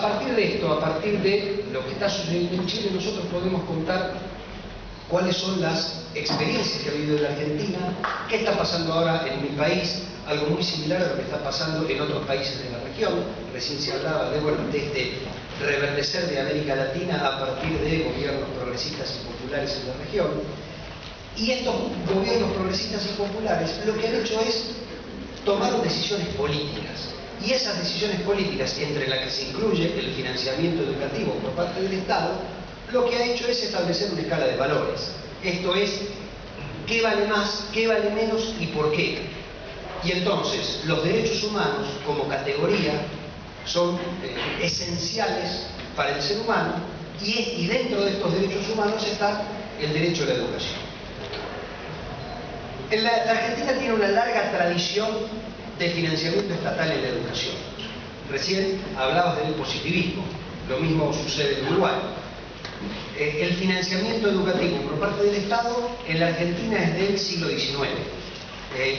partir de esto, a partir de lo que está sucediendo en Chile, nosotros podemos contar cuáles son las experiencias que ha habido en la Argentina, qué está pasando ahora en mi país, algo muy similar a lo que está pasando en otros países de la región. Recién se hablaba de este reverdecer de América Latina a partir de gobiernos progresistas y populares en la región. Y estos gobiernos progresistas y populares lo que han hecho es tomar decisiones políticas. Y esas decisiones políticas, entre las que se incluye el financiamiento educativo por parte del Estado, lo que ha hecho es establecer una escala de valores. Esto es, ¿qué vale más, qué vale menos y por qué? Y entonces, los derechos humanos como categoría son esenciales para el ser humano y dentro de estos derechos humanos está el derecho a la educación. La Argentina tiene una larga tradición de financiamiento estatal en la educación. Recién hablabas del positivismo, lo mismo sucede en Uruguay. El financiamiento educativo por parte del Estado en la Argentina es del siglo XIX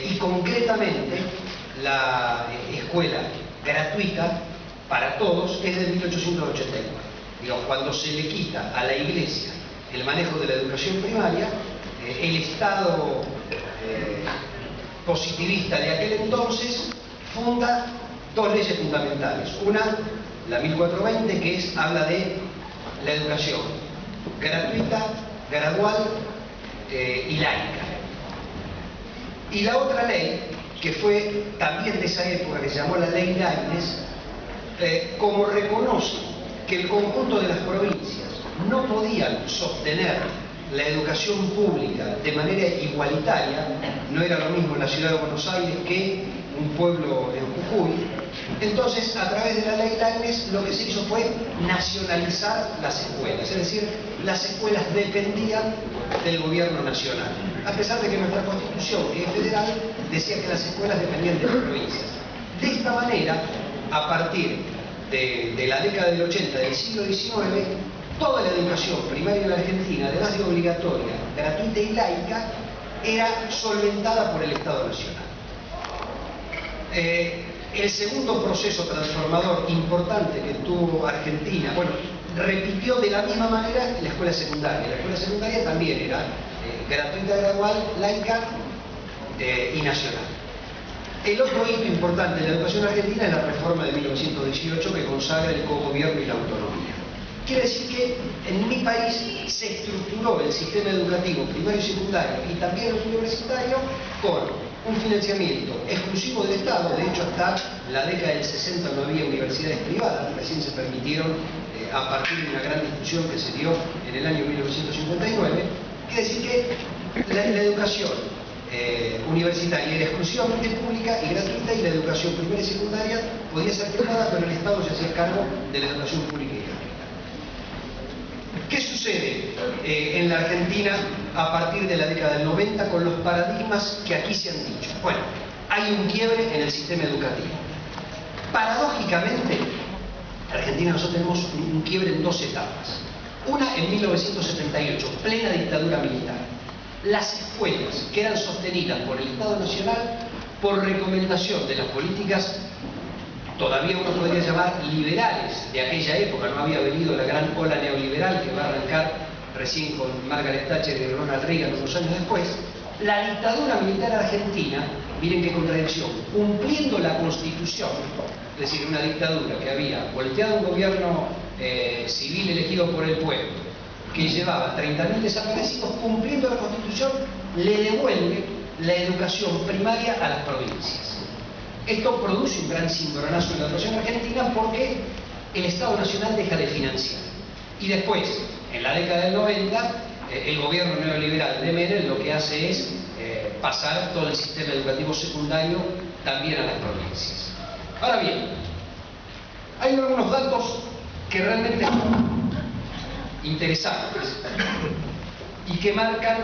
y concretamente la escuela gratuita para todos es de 1884. Digamos, cuando se le quita a la Iglesia el manejo de la educación primaria, el Estado positivista de aquel entonces funda dos leyes fundamentales. Una, la 1420, que habla de la educación gratuita, gradual y laica. Y la otra ley, que fue también de esa época, que se llamó la Ley Laínez, como reconoce que el conjunto de las provincias no podían sostener la educación pública de manera igualitaria, no era lo mismo en la ciudad de Buenos Aires que un pueblo en Jujuy. Entonces, a través de la Ley Laínez, lo que se hizo fue nacionalizar las escuelas, es decir, las escuelas dependían del gobierno nacional, a pesar de que nuestra Constitución, que es federal, decía que las escuelas dependían de las provincias. De esta manera, a partir de la década del 80 del siglo XIX, toda la educación primaria en la Argentina, además de obligatoria, gratuita y laica, era solventada por el Estado Nacional. El segundo proceso transformador importante que tuvo Argentina, bueno, repitió de la misma manera la escuela secundaria. La escuela secundaria también era gratuita, gradual, laica y nacional. El otro hito importante de la educación argentina es la reforma de 1918 que consagra el cogobierno y la autonomía. Quiere decir que en mi país se estructuró el sistema educativo primario y secundario y también el universitario con un financiamiento exclusivo del Estado. De hecho, hasta la década del 60 no había universidades privadas, recién se permitieron a partir de una gran discusión que se dio en el año 1959. Quiere decir que la educación universitaria era exclusivamente pública y gratuita, y la educación primaria y secundaria podía ser privada, pero el Estado se hacía cargo de la educación pública y gratuita. ¿Qué sucede en la Argentina a partir de la década del 90 con los paradigmas que aquí se han dicho? Bueno, hay un quiebre en el sistema educativo. Paradójicamente, en Argentina nosotros tenemos un quiebre en dos etapas. Una en 1978, plena dictadura militar. Las escuelas que eran sostenidas por el Estado Nacional por recomendación de las políticas, todavía uno podría llamar liberales de aquella época, no había venido la gran ola neoliberal que va a arrancar recién con Margaret Thatcher y Ronald Reagan unos años después. La dictadura militar argentina, miren qué contradicción, cumpliendo la Constitución, es decir, una dictadura que había volteado un gobierno civil elegido por el pueblo, que llevaba 30.000 desaparecidos, cumpliendo la Constitución, le devuelve la educación primaria a las provincias. Esto produce un gran cimbronazo en la educación argentina porque el Estado Nacional deja de financiar. Y después, en la década del 90, el gobierno neoliberal de Menem lo que hace es pasar todo el sistema educativo secundario también a las provincias. Ahora bien, hay algunos datos que realmente son interesantes y que marcan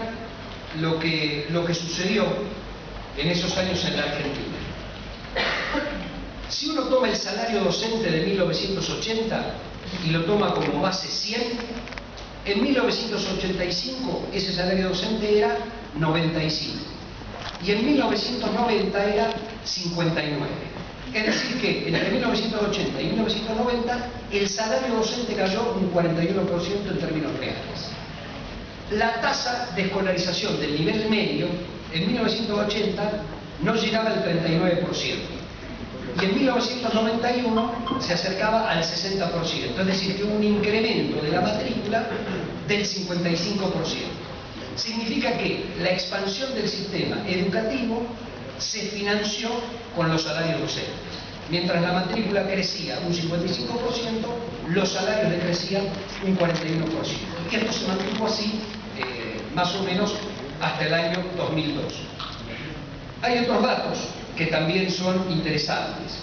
lo que sucedió en esos años en la Argentina. Si uno toma el salario docente de 1980 y lo toma como base 100, en 1985 ese salario docente era 95 y en 1990 era 59. Es decir que entre 1980 y 1990 el salario docente cayó un 41% en términos reales. La tasa de escolarización del nivel medio en 1980 no llegaba al 39%. Y en 1991 se acercaba al 60%, es decir, que hubo un incremento de la matrícula del 55%. Significa que la expansión del sistema educativo se financió con los salarios docentes. Mientras la matrícula crecía un 55%, los salarios decrecían un 41%. Y esto se mantuvo así más o menos hasta el año 2002. Hay otros datos que también son interesantes.